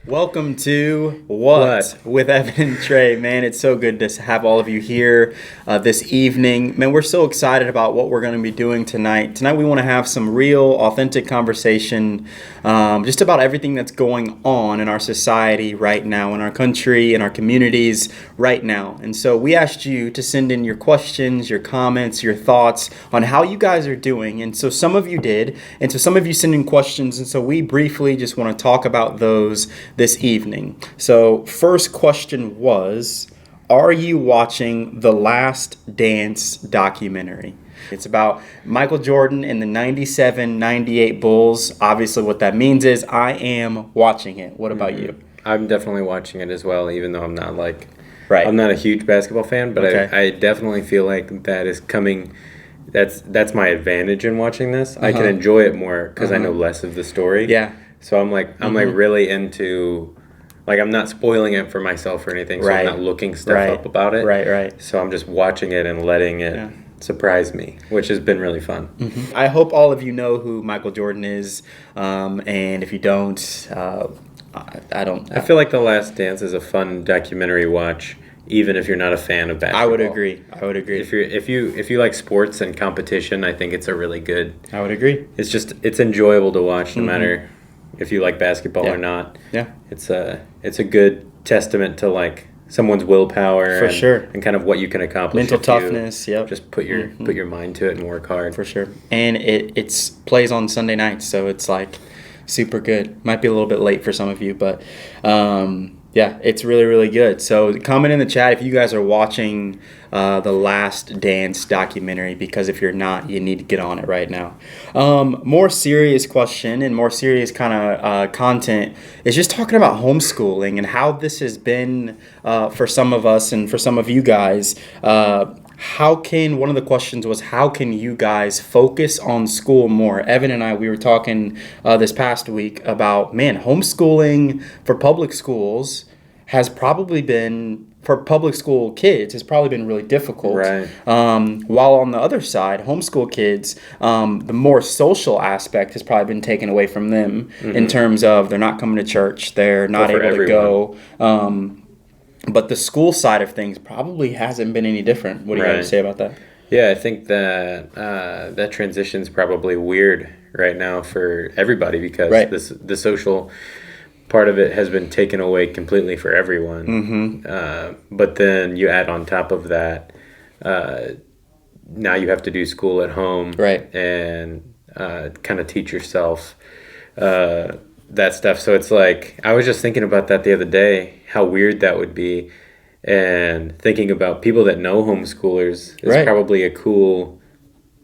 Welcome to What with Evan and Trey. Man, it's so good to have all of you here this evening. Man, we're so excited about what we're going to be doing tonight. Tonight we want to have some real, authentic conversation just about everything that's going on in our society right now, in our country, in our communities right now. And so we asked you to send in your questions, your comments, your thoughts on how you guys are doing. And so some of you did, and so some of you sent in questions. And so we briefly just want to talk about those this evening. So first question was, are you watching the Last Dance documentary? It's about Michael Jordan and the 97-98 Bulls. Obviously what that means is I am watching it. What about you? I'm definitely watching it as well, even though I'm not Right. I'm not a huge basketball fan, but Okay. I definitely feel like that is coming. That's my advantage in watching this. I can enjoy it more because I know less of the story. Yeah. So I'm like really into, like, I'm not spoiling it for myself or anything. So Right. I'm not looking stuff up about it. Right. So I'm just watching it and letting it surprise me, which has been really fun. I hope all of you know who Michael Jordan is, and if you don't, I don't. I feel like The Last Dance is a fun documentary watch, even if you're not a fan of basketball. I would agree. If you like sports and competition, I think it's a really good. I would agree. It's enjoyable to watch, no matter if you like basketball or not. Yeah. It's a good testament to like someone's willpower For sure. and kind of what you can accomplish. Mental if you toughness. Yep. Just put your mind to it and work hard. For sure. And it's plays on Sunday nights, so it's like super good. Might be a little bit late for some of you, but yeah, it's really, really good. So comment in the chat if you guys are watching the Last Dance documentary, because if you're not, you need to get on it right now. More serious question and more serious kind of content is just talking about homeschooling and how this has been for some of us and for some of you guys. One of the questions was, how can you guys focus on school more? Evan and I, we were talking this past week about, homeschooling for public schools has probably been, for public school kids, has probably been really difficult. Right. While on the other side, homeschool kids, the more social aspect has probably been taken away from them in terms of they're not coming to church, they're not able to go. But the school side of things probably hasn't been any different. What do you have to say about that? Yeah, I think that that transition's probably weird right now for everybody because the social part of it has been taken away completely for everyone. But then you add on top of that, now you have to do school at home and kind of teach yourself that stuff. So it's like, I was just thinking about that the other day, how weird that would be, and thinking about people that know homeschoolers is probably a cool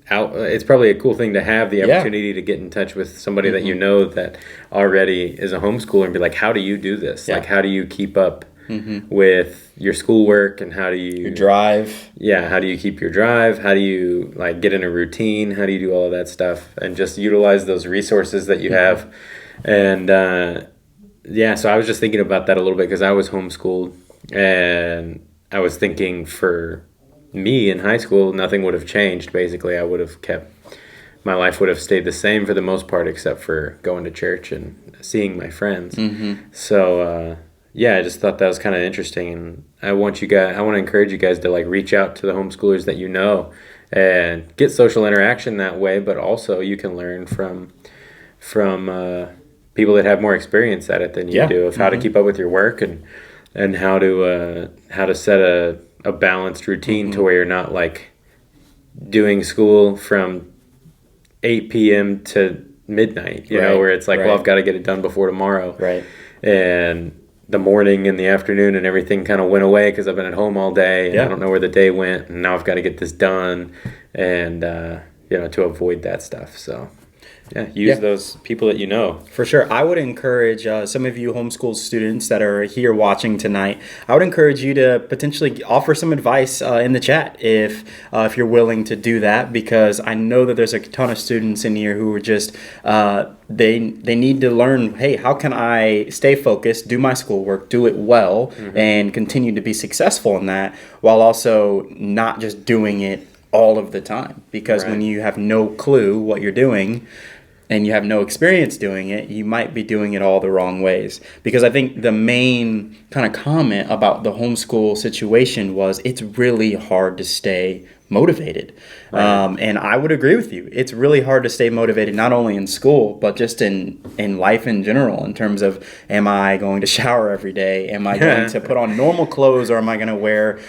it's probably a cool thing to have the opportunity to get in touch with somebody that you know that already is a homeschooler and be like, how do you do this? Like, how do you keep up with your schoolwork, and how do you your drive? Yeah, how do you keep your drive? How do you like get in a routine? How do you do all of that stuff and just utilize those resources that you have? And so I was just thinking about that a little bit because I was homeschooled, and I was thinking for me in high school, nothing would have changed. Basically, my life would have stayed the same for the most part, except for going to church and seeing my friends. So I just thought that was kind of interesting, and I want to encourage you guys to like reach out to the homeschoolers that you know and get social interaction that way. But also, you can learn from people that have more experience at it than you do, of how to keep up with your work and how to set a balanced routine to where you're not like doing school from 8 p.m. to midnight, you know, where it's like, well, I've got to get it done before tomorrow. Right. And the morning and the afternoon and everything kind of went away because I've been at home all day and I don't know where the day went, and now I've got to get this done and to avoid that stuff. So use those people that you know. For sure. I would encourage some of you homeschool students that are here watching tonight, I would encourage you to potentially offer some advice in the chat if you're willing to do that, because I know that there's a ton of students in here who are just, they need to learn, hey, how can I stay focused, do my schoolwork, do it well, and continue to be successful in that, while also not just doing it all of the time. Because when you have no clue what you're doing, and you have no experience doing it, you might be doing it all the wrong ways. Because I think the main kind of comment about the homeschool situation was it's really hard to stay motivated. Right. And I would agree with you. It's really hard to stay motivated, not only in school, but just in life in general, in terms of, am I going to shower every day? Am I going to put on normal clothes, or am I going to wear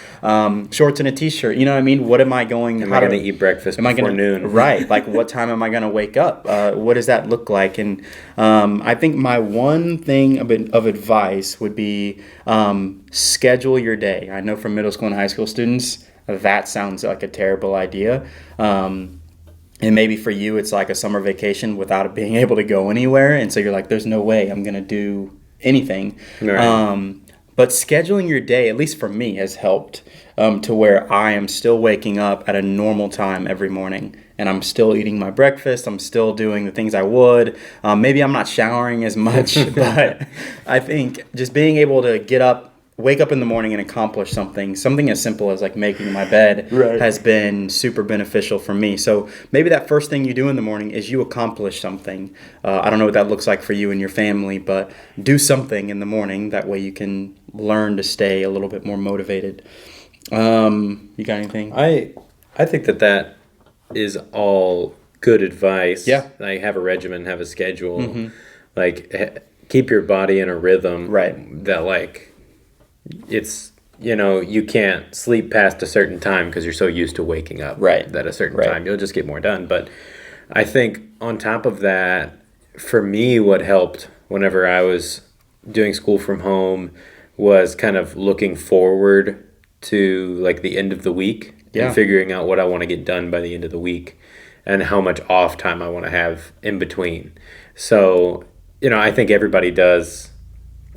shorts and a t-shirt? You know what I mean? What am I going Am I going to eat breakfast before noon? Right. Like, what time am I going to wake up? What does that look like? And I think my one thing of advice would be schedule your day. I know for middle school and high school students, that sounds like a terrible idea. And maybe for you, it's like a summer vacation without being able to go anywhere. And so you're like, there's no way I'm going to do anything. Right. But scheduling your day, at least for me, has helped to where I am still waking up at a normal time every morning. And I'm still eating my breakfast. I'm still doing the things I would. Maybe I'm not showering as much. But I think just being able to wake up in the morning and accomplish something as simple as like making my bed has been super beneficial for me. So maybe that first thing you do in the morning is you accomplish something. I don't know what that looks like for you and your family, but do something in the morning. That way you can learn to stay a little bit more motivated. You got anything? I think that is all good advice. Yeah. Like, have a regimen, have a schedule. Mm-hmm. Like, keep your body in a rhythm. Right. That, like, it's, you can't sleep past a certain time because you're so used to waking up at a certain time. You'll just get more done. But I think on top of that, for me, what helped whenever I was doing school from home was kind of looking forward to like the end of the week and figuring out what I want to get done by the end of the week and how much off time I want to have in between. So, I think everybody does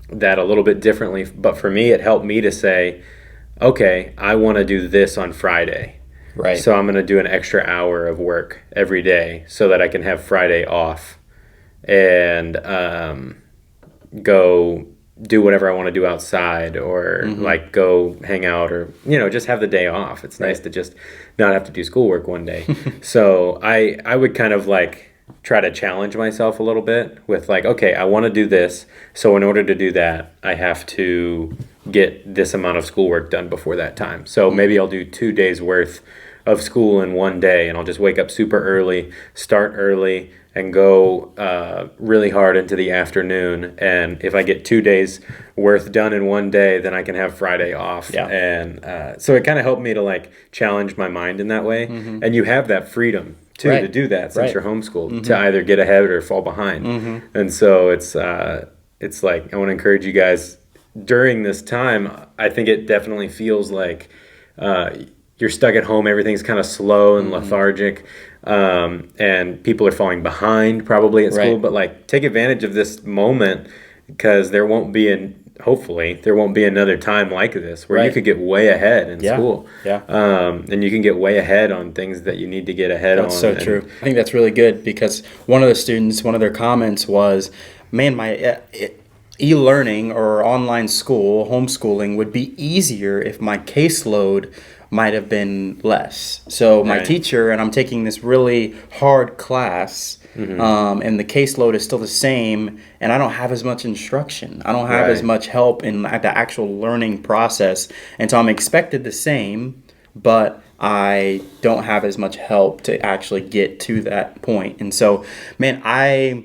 that a little bit differently, but for me, it helped me to say, okay, I want to do this on Friday. Right. So I'm going to do an extra hour of work every day so that I can have Friday off and go do whatever I want to do outside or like go hang out or, just have the day off. It's nice to just not have to do schoolwork one day. So I would kind of like try to challenge myself a little bit with like, okay, I want to do this. So in order to do that, I have to get this amount of schoolwork done before that time. So maybe I'll do 2 days worth of school in one day and I'll just wake up super early, start early, and go really hard into the afternoon. And if I get 2 days worth done in one day, then I can have Friday off. Yeah. And so it kind of helped me to like challenge my mind in that way. Mm-hmm. And you have that freedom too to do that since you're homeschooled to either get ahead or fall behind. And so it's like I want to encourage you guys during this time. I think it definitely feels like you're stuck at home. Everything's kind of slow and lethargic, and people are falling behind probably at school. But like take advantage of this moment because hopefully there won't be another time like this where you could get way ahead in school. Yeah. And you can get way ahead on things that you need to get ahead on. That's so true. I think that's really good because one of their comments was, man, my e-learning or online school, homeschooling would be easier if my caseload might have been less. So my teacher, and I'm taking this really hard class, and the caseload is still the same, and I don't have as much instruction. I don't have as much help in the actual learning process. And so I'm expected the same, but I don't have as much help to actually get to that point. And so, man, I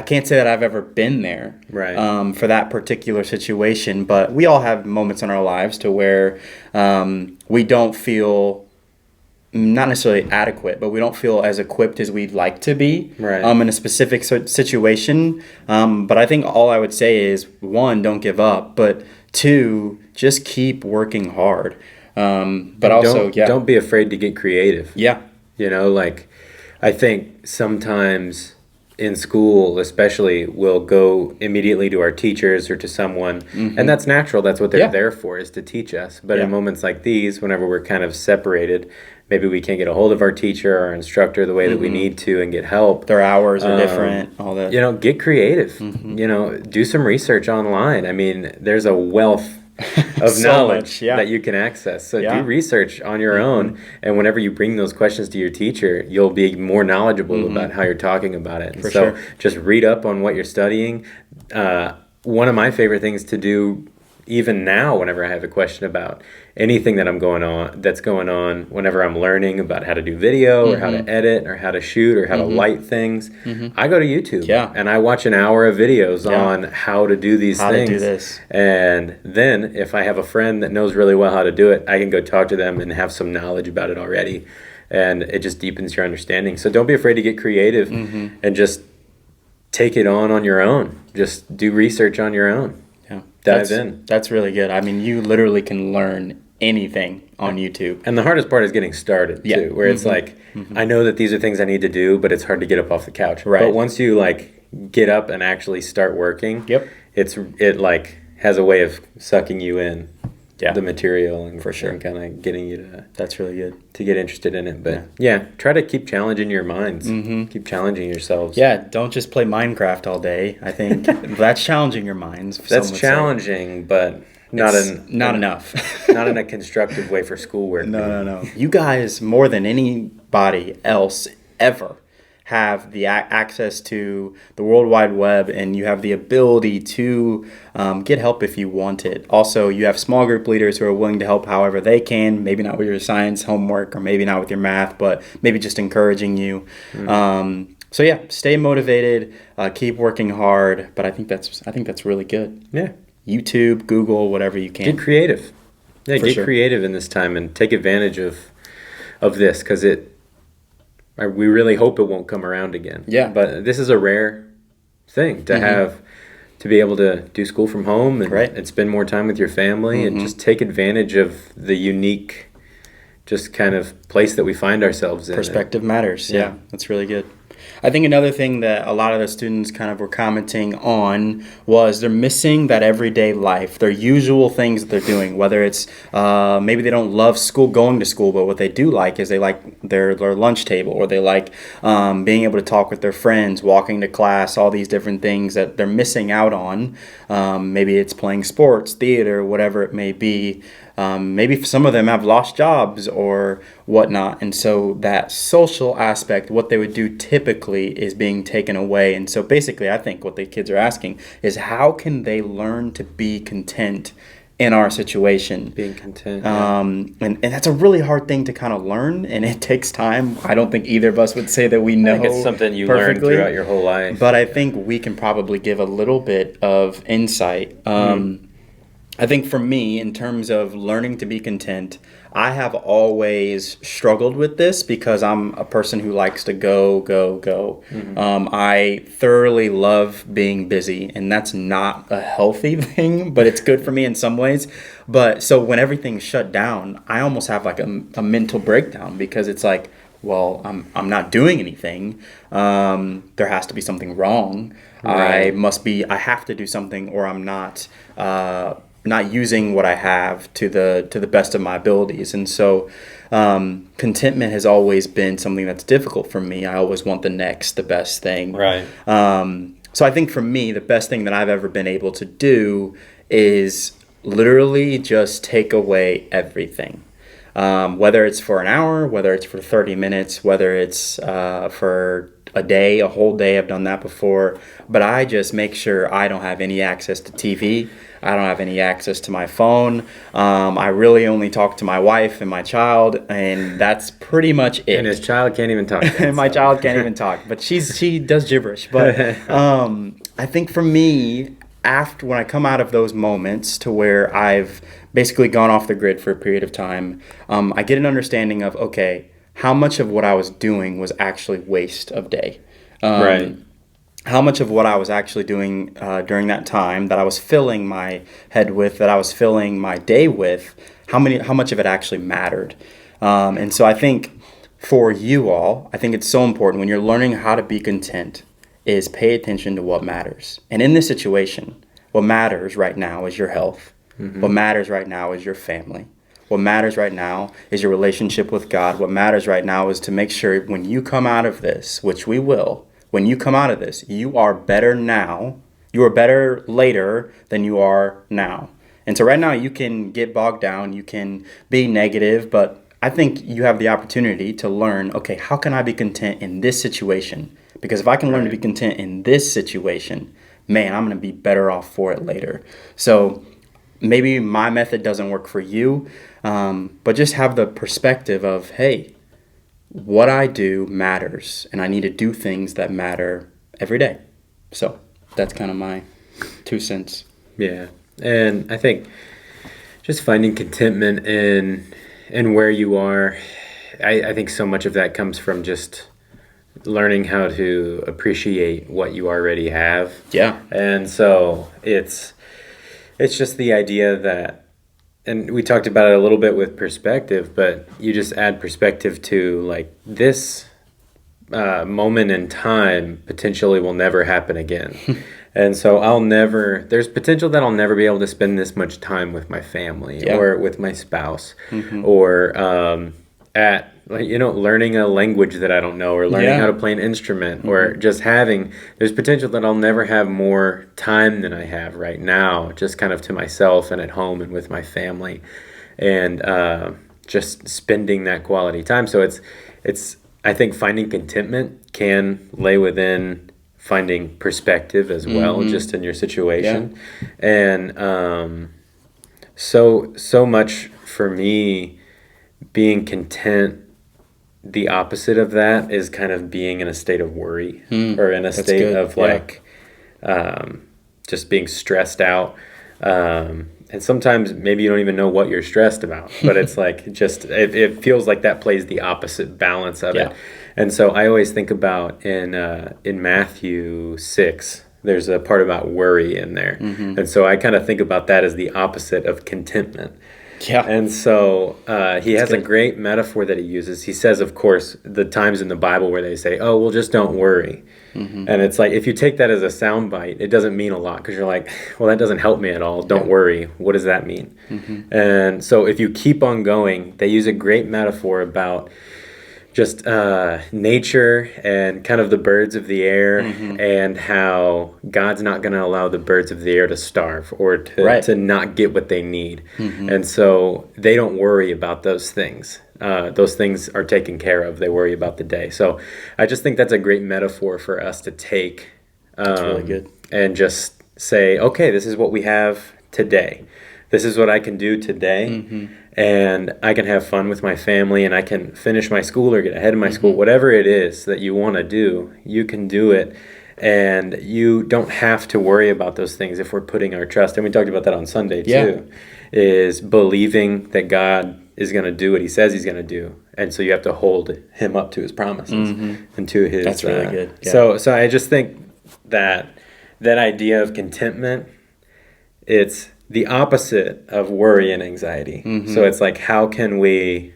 can't say that I've ever been there for that particular situation, but we all have moments in our lives to where we don't feel not necessarily adequate, but we don't feel as equipped as we'd like to be in a specific situation. But I think all I would say is, one, don't give up, but two, just keep working hard. But also, don't be afraid to get creative. Yeah. Like I think sometimes in school especially we'll go immediately to our teachers or to someone and that's natural. That's what they're there for, is to teach us. But in moments like these, whenever we're kind of separated, maybe we can't get a hold of our teacher or instructor the way that we need to and get help. Their hours are different, all that. Get creative. Do some research online. I mean, there's a wealth of So knowledge much, yeah. that you can access. So Yeah. do research on your own, and whenever you bring those questions to your teacher, you'll be more knowledgeable about how you're talking about it. And For so sure. just read up on what you're studying. One of my favorite things to do even now whenever I have a question about anything that's going on, whenever I'm learning about how to do video or how to edit or how to shoot or how to light things, I go to YouTube and I watch an hour of videos on how to do these How things. to do this. And then if I have a friend that knows really well how to do it, I can go talk to them and have some knowledge about it already. And it just deepens your understanding. So don't be afraid to get creative and just take it on your own. Just do research on your own. Yeah. Dive in. That's really good. I mean, you literally can learn anything on YouTube. And the hardest part is getting started too, where it's like, I know that these are things I need to do, but it's hard to get up off the couch. Right. But once you like get up and actually start working, Yep. it like has a way of sucking you in. Yeah. The material and For sure. and kind of getting you That's really good. to get interested in it. But yeah, try to keep challenging your minds. Keep challenging yourselves. Yeah, don't just play Minecraft all day. I think that's challenging your minds. That's some would say. challenging, but not Not enough. not in a constructive way for schoolwork. No. You guys, more than anybody else ever, have the access to the World Wide Web, and you have the ability to get help if you want it. Also, you have small group leaders who are willing to help however they can, maybe not with your science homework or maybe not with your math, but maybe just encouraging you. So yeah, stay motivated, keep working hard, but I think that's really good. Yeah. YouTube, Google, whatever you can. Get creative. Yeah, For get sure. creative in this time and take advantage of this because we really hope it won't come around again. Yeah. But this is a rare thing to have, to be able to do school from home and, Right. and spend more time with your family and just take advantage of the unique, just kind of place that we find ourselves in. Perspective matters. Yeah. Yeah, that's really good. I think another thing that a lot of the students kind of were commenting on was they're missing that everyday life, their usual things that they're doing, whether it's maybe they don't love going to school, but what they do like is they like their lunch table, or they like being able to talk with their friends, walking to class, all these different things that they're missing out on. Maybe it's playing sports, theater, whatever it may be. Maybe some of them have lost jobs or whatnot. And so that social aspect, what they would do typically, is being taken away. And so basically, I think what the kids are asking is how can they learn to be content in our situation? Being content. And that's a really hard thing to kind of learn, and it takes time. I don't think either of us would say that we know I think it's something you perfectly, learn throughout your whole life. but I think we can probably give a little bit of insight. I think for me, in terms of learning to be content, I have always struggled with this because I'm a person who likes to go. I thoroughly love being busy, and that's not a healthy thing, but it's good for me in some ways. But so when everything's shut down, I almost have like a mental breakdown because it's like, well, I'm not doing anything. There has to be something wrong. Right. I have to do something, or I'm not using what I have to the best of my abilities. And so contentment has always been something that's difficult for me. I always want the best thing. Right. So I think for me, the best thing that I've ever been able to do is literally just take away everything. Whether it's for an hour, whether it's for 30 minutes, whether it's for a whole day. I've done that before. But I just make sure I don't have any access to TV. I don't have any access to my phone. I really only talk to my wife and my child, and that's pretty much it. And his child can't even talk. And my child can't even talk, but she does gibberish. But I think for me, when I come out of those moments to where I've basically gone off the grid for a period of time, I get an understanding of, okay, how much of what I was doing was actually waste of day. Right. How much of what I was actually doing during that time that I was filling my head with, that I was filling my day with, how much of it actually mattered. And so I think for you all, I think it's so important when you're learning how to be content is pay attention to what matters. And in this situation, what matters right now is your health. Mm-hmm. What matters right now is your family. What matters right now is your relationship with God. What matters right now is to make sure when you come out of this, which we will, when you come out of this, you are better now. You are better later than you are now. And so right now you can get bogged down, you can be negative, but I think you have the opportunity to learn, okay, how can I be content in this situation? Because if I can learn to be content in this situation, man, I'm going to be better off for it later. So maybe my method doesn't work for you, but just have the perspective of, hey, what I do matters, and I need to do things that matter every day. So that's kind of my 2 cents. Yeah. And I think just finding contentment in where you are, I think so much of that comes from just learning how to appreciate what you already have. Yeah. And so it's just the idea that, and we talked about it a little bit with perspective, but you just add perspective to like this moment in time potentially will never happen again. And so there's potential that I'll never be able to spend this much time with my family or with my spouse or at, learning a language that I don't know or learning how to play an instrument or just there's potential that I'll never have more time than I have right now, just kind of to myself and at home and with my family and just spending that quality time. So it's I think finding contentment can lay within finding perspective as well, just in your situation. And so much for me, being content, the opposite of that is kind of being in a state of worry or in a state of just being stressed out. And sometimes maybe you don't even know what you're stressed about, but it's like it feels like that plays the opposite balance of it. And so I always think about in Matthew 6, there's a part about worry in there. And so I kind of think about that as the opposite of contentment. Yeah. And so he has a great metaphor that he uses. He says, of course, the times in the Bible where they say, oh, well, just don't worry. And it's like, if you take that as a soundbite, it doesn't mean a lot because you're like, well, that doesn't help me at all. Don't worry. What does that mean? And so if you keep on going, they use a great metaphor about just nature and kind of the birds of the air and how God's not going to allow the birds of the air to starve or to not get what they need. And so they don't worry about those things. Those things are taken care of. They worry about the day. So I just think that's a great metaphor for us to take That's really good. And just say, okay, this is what we have today. This is what I can do today. And I can have fun with my family and I can finish my school or get ahead of my school. Whatever it is that you want to do, you can do it. And you don't have to worry about those things if we're putting our trust. And we talked about that on Sunday too, is believing that God is going to do what he says he's going to do. And so you have to hold him up to his promises and to his... That's really good. Yeah. So I just think that idea of contentment, it's the opposite of worry and anxiety. So it's like, how can we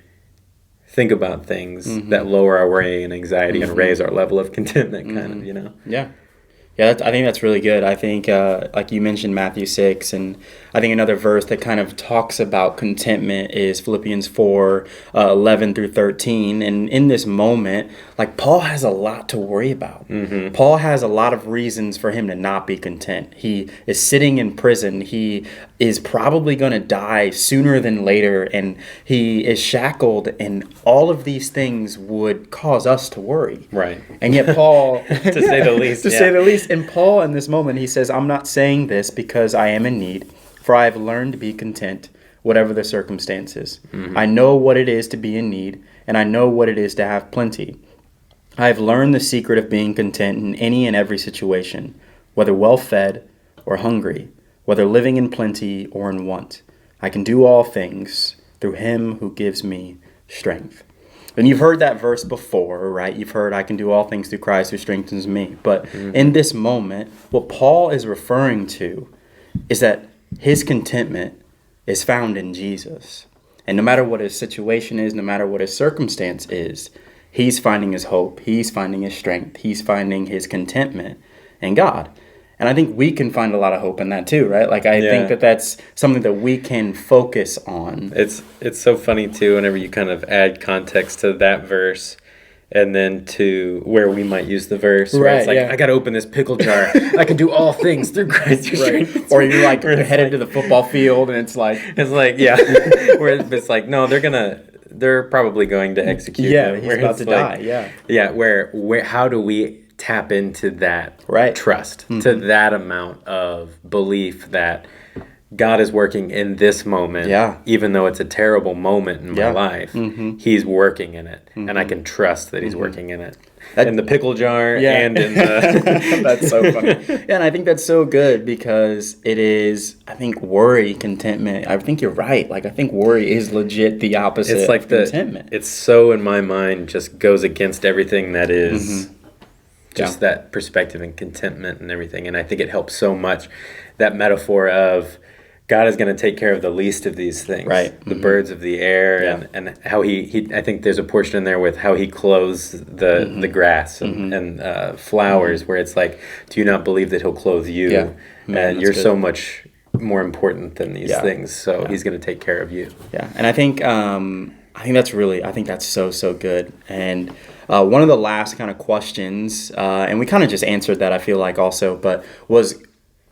think about things that lower our worry and anxiety and raise our level of contentment, kind of, Yeah, I think that's really good. I think, like you mentioned, Matthew 6, and I think another verse that kind of talks about contentment is Philippians 4, 11 through 13. And in this moment, like, Paul has a lot to worry about. Paul has a lot of reasons for him to not be content. He is sitting in prison. He is probably going to die sooner than later, and he is shackled, and all of these things would cause us to worry. Right. And yet Paul... to say the least. To say the least. And Paul, in this moment, he says, I'm not saying this because I am in need, for I have learned to be content, whatever the circumstances. I know what it is to be in need, and I know what it is to have plenty. I have learned the secret of being content in any and every situation, whether well-fed or hungry, whether living in plenty or in want. I can do all things through him who gives me strength. And you've heard that verse before, right? You've heard, I can do all things through Christ who strengthens me. But in this moment, what Paul is referring to is that his contentment is found in Jesus. And no matter what his situation is, no matter what his circumstance is, he's finding his hope, he's finding his strength, he's finding his contentment in God. And I think we can find a lot of hope in that too, right? Like, I think that that's something that we can focus on. It's so funny too, whenever you kind of add context to that verse and then to where we might use the verse where Right, it's like, yeah. I got to open this pickle jar. I can do all things through Christ who strengthens Or me. you're like Where it's headed to the football field and it's like, It's like, yeah, where it's like, no, they're probably going to execute him. he's Where about it's to like, die. Yeah. Yeah, where how do we tap into that Right. trust, to that amount of belief that God is working in this moment, Yeah. even though it's a terrible moment in Yeah. my life, He's working in it, and I can trust that He's working in it. In the pickle jar Yeah. and in the... That's so funny. Yeah, and I think that's so good because it is, I think, worry, contentment. I think you're right. Like, I think worry is legit the opposite It's like of contentment. it's so, in my mind, just goes against everything that is just that perspective and contentment and everything. And I think it helps so much, that metaphor of God is going to take care of the least of these things, Right. The birds of the air, and how he I think there's a portion in there with how he clothes the grass and flowers, where it's like, do you not believe that he'll clothe you? Yeah. Man, And that's you're good. so much more important than these Yeah. things, so he's going to take care of you. Yeah, and I think that's so good. And one of the last kind of questions, and we kind of just answered that, I feel like also, but was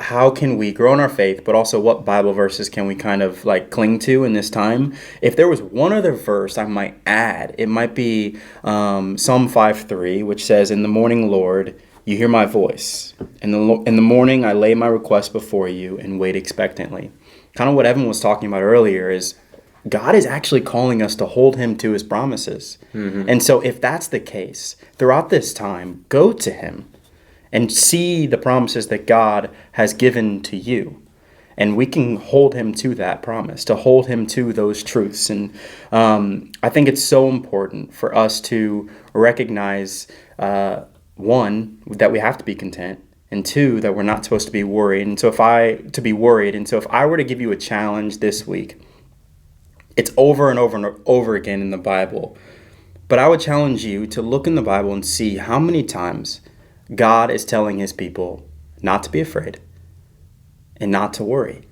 how can we grow in our faith, but also what Bible verses can we kind of like cling to in this time? If there was one other verse I might add, it might be Psalm 5:3, which says, "In the morning, Lord, you hear my voice. In the morning, I lay my request before you and wait expectantly." Kind of what Evan was talking about earlier is God is actually calling us to hold him to his promises. And so if that's the case, throughout this time, go to him and see the promises that God has given to you. And we can hold him to that promise, to hold him to those truths. And I think it's so important for us to recognize, one, that we have to be content, and two, that we're not supposed to be worried. And so if I were to give you a challenge this week, it's over and over and over again in the Bible. But I would challenge you to look in the Bible and see how many times God is telling his people not to be afraid and not to worry.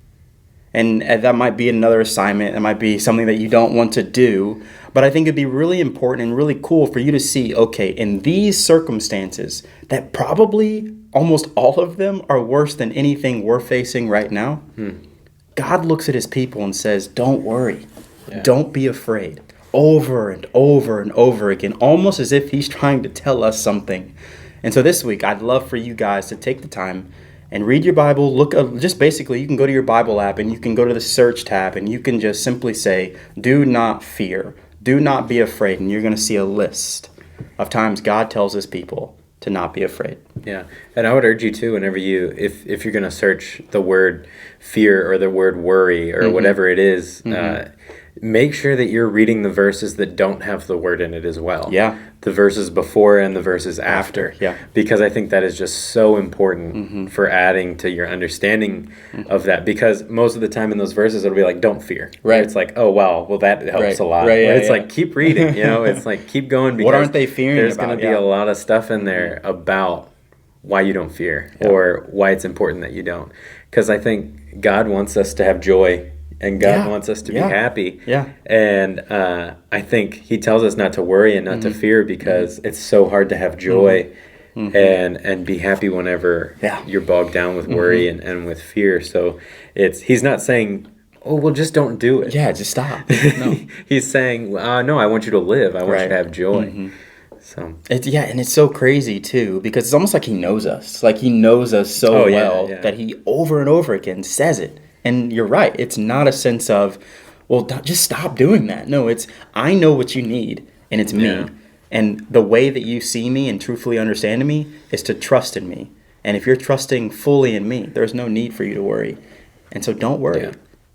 And that might be another assignment. It might be something that you don't want to do. But I think it'd be really important and really cool for you to see, okay, in these circumstances, that probably almost all of them are worse than anything we're facing right now. God looks at his people and says, don't worry. Yeah. Don't be afraid. Over and over and over again, almost as if he's trying to tell us something. And so this week, I'd love for you guys to take the time and read your Bible. Just basically, you can go to your Bible app and you can go to the search tab and you can just simply say, do not fear. Do not be afraid. And you're going to see a list of times God tells his people to not be afraid. Yeah. And I would urge you too, whenever if you're going to search the word fear or the word worry or whatever it is, make sure that you're reading the verses that don't have the word in it as well. Yeah. The verses before and the verses after. Yeah. Because I think that is just so important for adding to your understanding of that. Because most of the time in those verses, it'll be like, don't fear. Right. It's like, oh, wow, well, that helps a lot. Right, yeah, it's like, keep reading, it's like, keep going. Because what aren't they fearing there's about? There's going to be a lot of stuff in there about why you don't fear or why it's important that you don't. Because I think God wants us to have joy. And God wants us to be happy. Yeah. And I think he tells us not to worry and not to fear because it's so hard to have joy and be happy whenever you're bogged down with worry and with fear. So he's not saying, oh, well, just don't do it. Yeah, just stop. No. He's saying, no, I want you to live. I want you to have joy. So and it's so crazy too because it's almost like he knows us. Like he knows us so well that he over and over again says it. And you're right. It's not a sense of, well, just stop doing that. No, it's I know what you need, and it's me. And the way that you see me and truthfully understand me is to trust in me. And if you're trusting fully in me, there's no need for you to worry. And so don't worry. Yeah.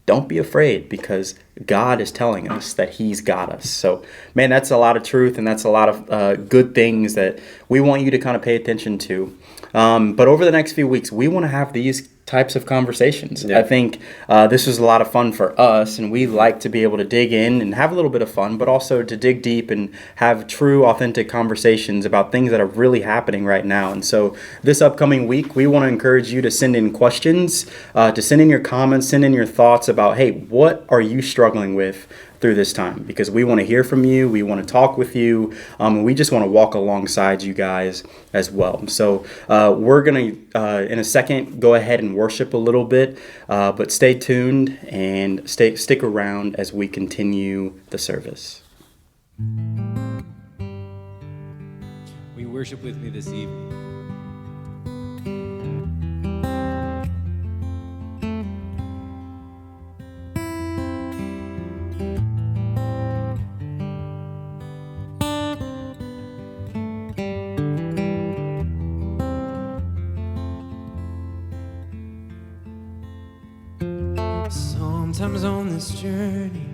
Don't be afraid because God is telling us that he's got us. So, man, that's a lot of truth and that's a lot of good things that we want you to kind of pay attention to. But over the next few weeks, we want to have these types of conversations. Yeah. I think this was a lot of fun for us, and we like to be able to dig in and have a little bit of fun, but also to dig deep and have true, authentic conversations about things that are really happening right now. And so this upcoming week, we want to encourage you to send in questions, to send in your comments, send in your thoughts about, hey, what are you struggling with through this time, because we want to hear from you. We want to talk with you. And we just want to walk alongside you guys as well. So we're going to, in a second, go ahead and worship a little bit. But stay tuned and stick around as we continue the service. Will you worship with me this evening? Sometimes on this journey,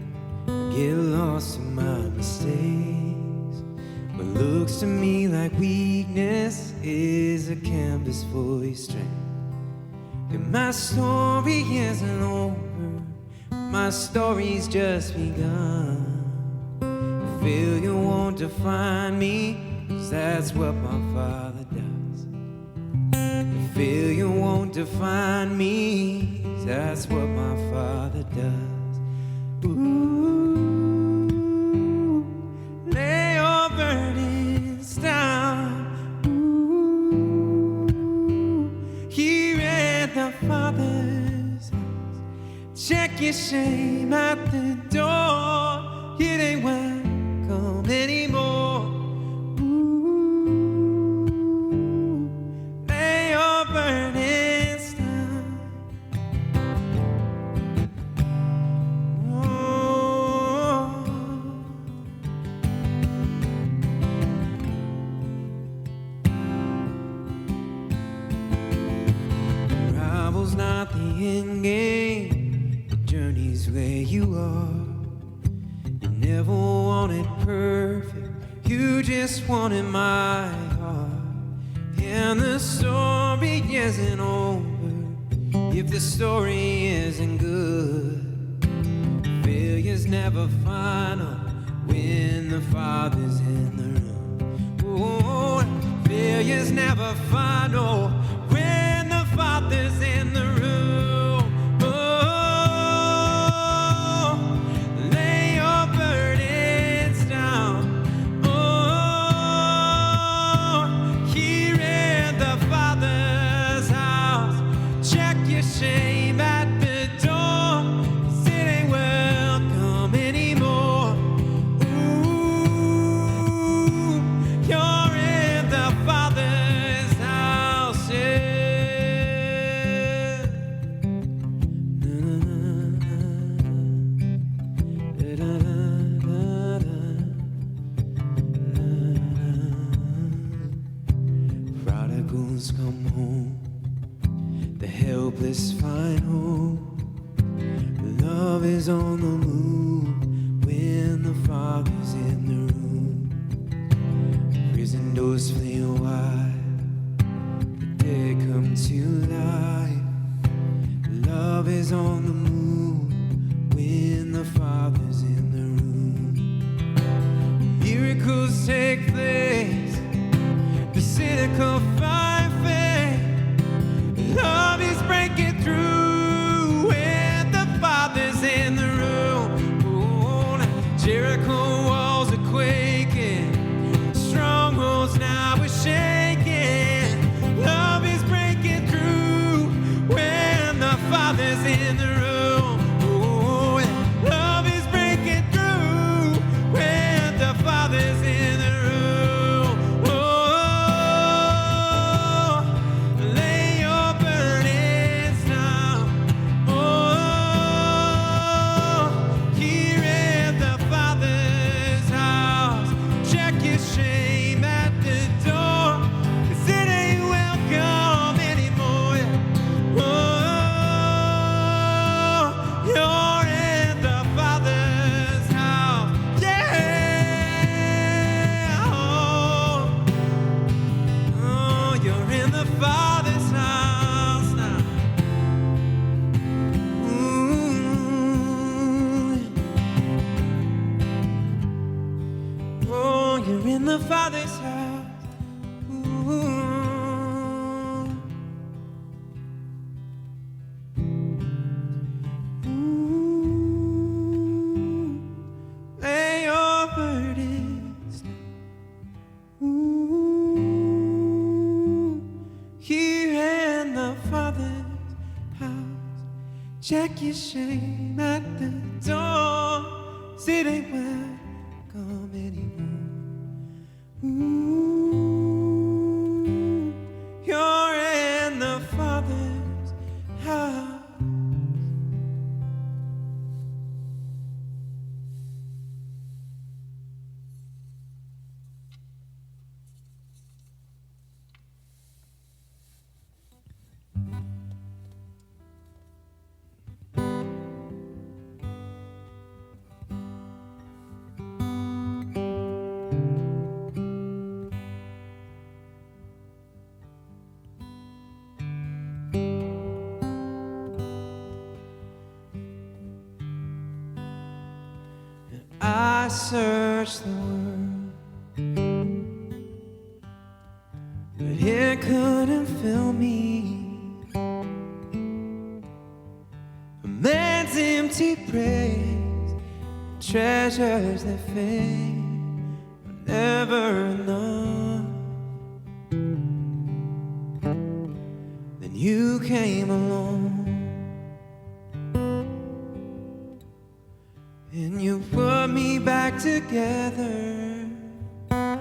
I get lost in my mistakes. What looks to me like weakness is a canvas for your strength. And my story isn't over, my story's just begun. Failure won't define me, 'cause that's what my Father does. Failure won't define me, that's what my Father does. Ooh, lay your burdens down. Ooh, here at the Father's house. Check your shame at the door. It ain't welcome anymore. Ooh, lay your burdens down. Rival's not the end game, the journey's where you are. You never wanted perfect, you just wanted my heart. And the story isn't over if the story isn't good. Failure's never final when the Father's in the room. Oh, failure's never final when the Father's in the room. Oh, lay your burdens down. Oh, here in the Father's house. Check your shame at the door, 'cause it ain't welcome anymore. Ooh, you're in the Father's house, yeah. Prodigals come home, the helpless find hope. Love is on the move when the Father's in the room. Prison doors flee wide, the dead come to life. Love is on the move when the Father's in the room. Miracles take place, the cynical find faith. Love is breaking through when the Father's in the room. Oh, Jericho walls are quaking, strongholds now are shaking. Love is breaking through when the Father's in the room. Oh, love is breaking through when the Father's in the room. Oh, lay your burdens down. Oh, here in the Father's house. Check your shame at the door, 'cause it ain't welcome anymore. Oh, you're in the Father's house. Yeah. Oh, you're in the Father's house now. Ooh. Oh, you're in the Father's house. Ooh. Ooh. check your shame at the door. It ain't welcome anymore. Ooh, you're in the Father's house. I searched the world, but it couldn't fill me. A man's empty praise, treasures that fade are never enough. Then you came along, and you put me back together. And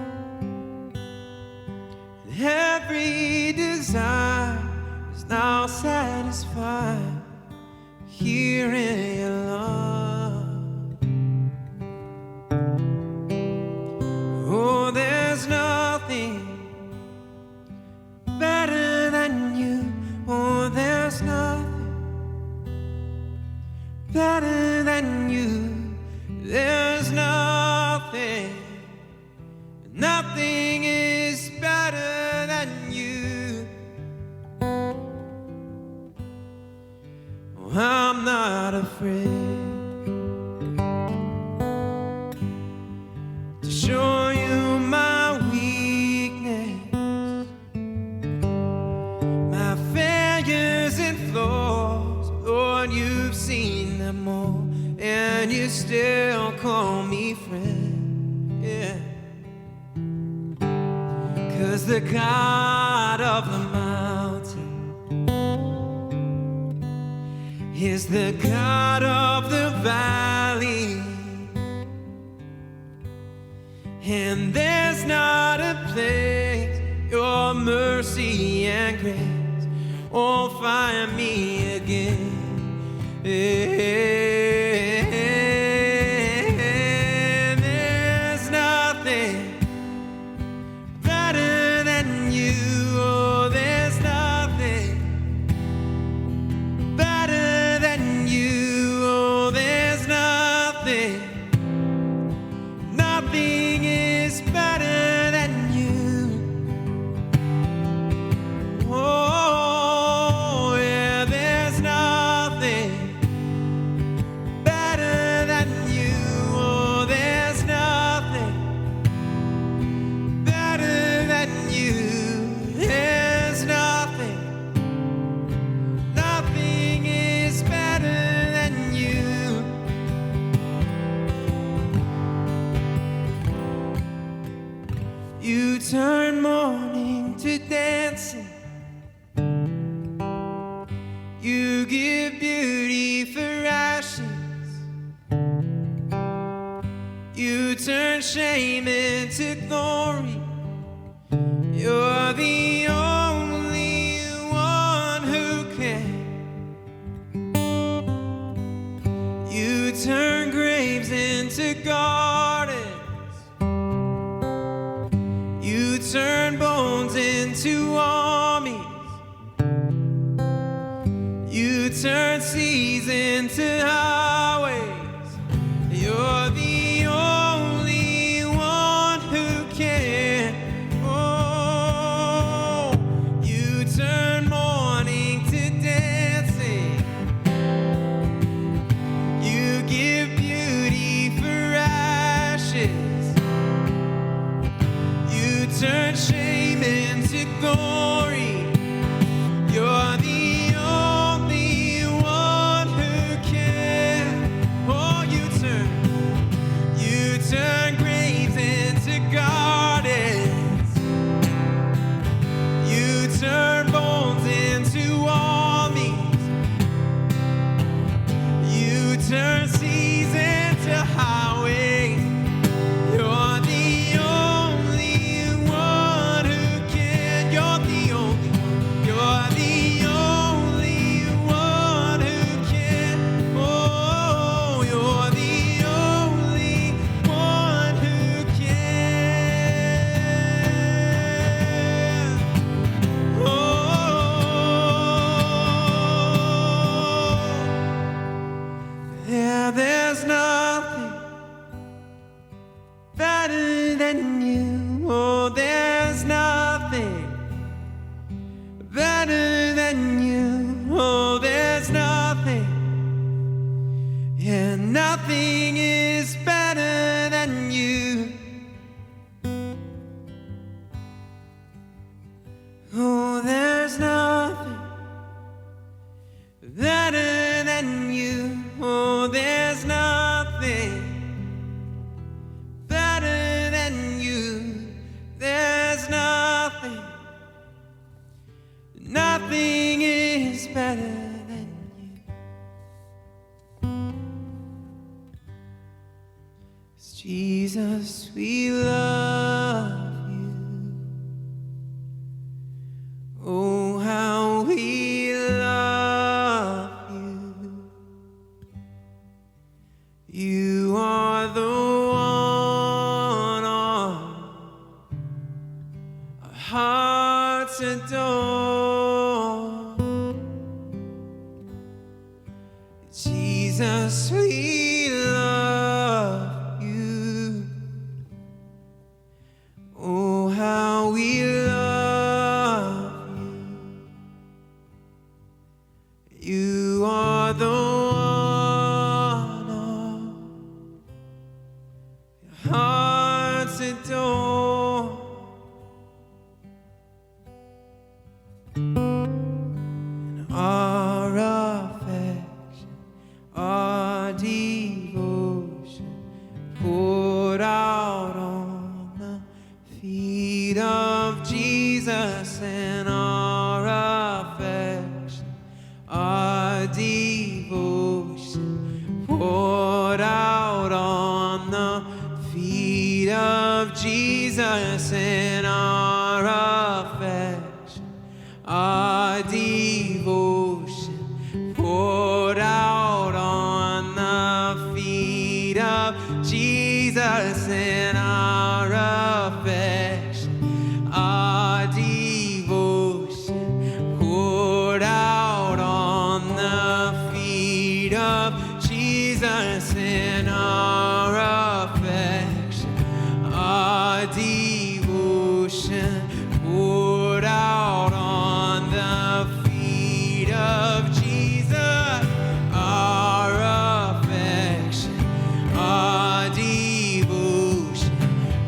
every desire is now satisfied here in your love. Oh, there's nothing better than you. Oh, there's nothing better than you. There's nothing, nothing is better than you. Oh, I'm not afraid to show you my weakness, my failures and flaws. Lord, you've seen them all, and you still call me friend, yeah. 'Cause the God of the mountain is the God of the valley, and there's not a place your mercy and grace won't find me again. There's nothing better than you. Oh, there's nothing better than you. Oh, there's nothing, nothing is better than you. Oh, yeah, there's nothing better than you. Oh, there's nothing better than you. There's nothing, nothing is better than you. You turn mourning to dancing. You give beauty for ashes. You turn shame into glory. You're the only one who can. You turn graves into gardens. You turn bones into armies. You turn seas into highways. You're the only one who can. Oh, you turn mourning to dancing. You give beauty for ashes. You turn shame into glory. You're the only one who can. Yeah, there's nothing better than you. Oh, there's nothing better than you. Oh, there's nothing. Yeah, nothing is better than you. Oh, there's nothing better than you. Oh, there's nothing better than you. There's nothing. Nothing is better than you. 'Cause Jesus, we love you. Oh, how we love you. You are the one our hearts adore. Jesus, we love you. Oh, how we love you. You are the one our hearts adore. And our affection, our devotion poured out on the feet of Jesus. And our affection, our devotion poured out on the feet of Jesus. And our affection, our devotion poured out on the feet of Jesus. And our affection, our devotion poured out on the feet of Jesus. And our affection, our devotion poured out on the feet of Jesus. Our affection, our devotion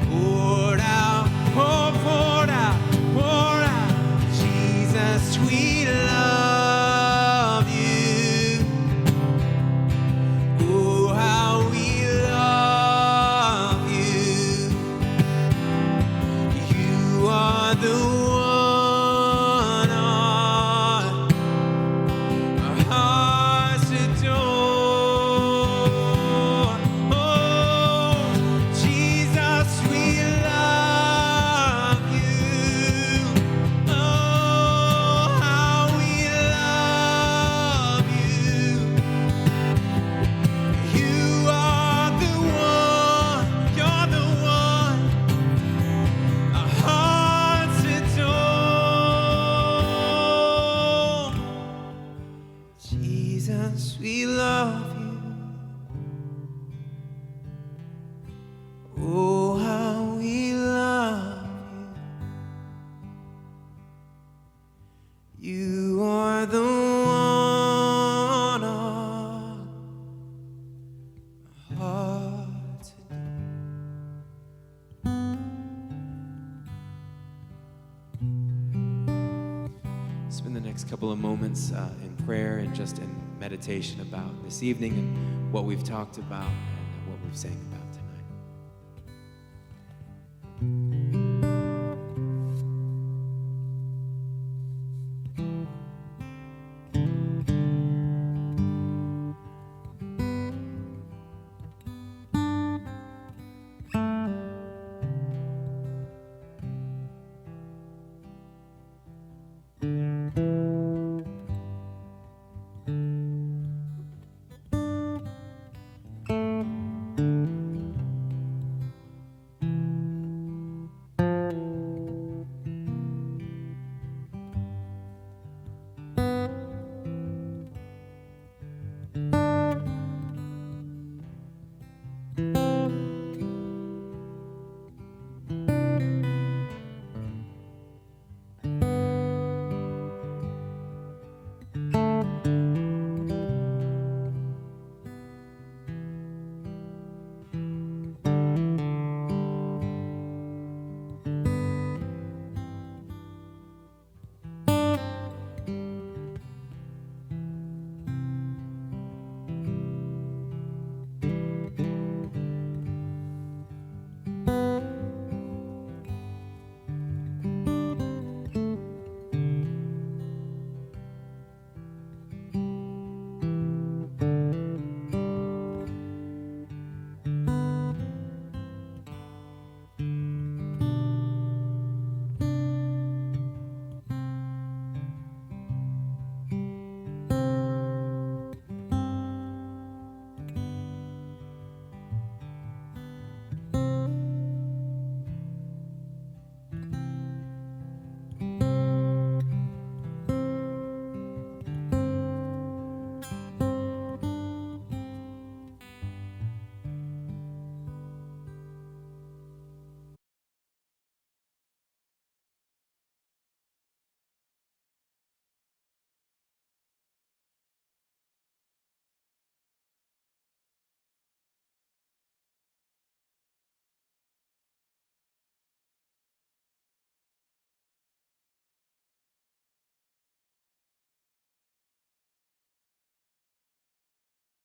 poured out, oh, poured out, poured out. Jesus, we love you. Oh, how we love you. You are the one our hearts adore. Oh, Jesus, we love you. Oh, how we love you. You are the one, you're the one our hearts adore. Jesus, we love you. Oh, how we love you. You are the one our hearts adore. Spend the next couple of moments in prayer and just in meditation about this evening and what we've talked about and what we've sang about.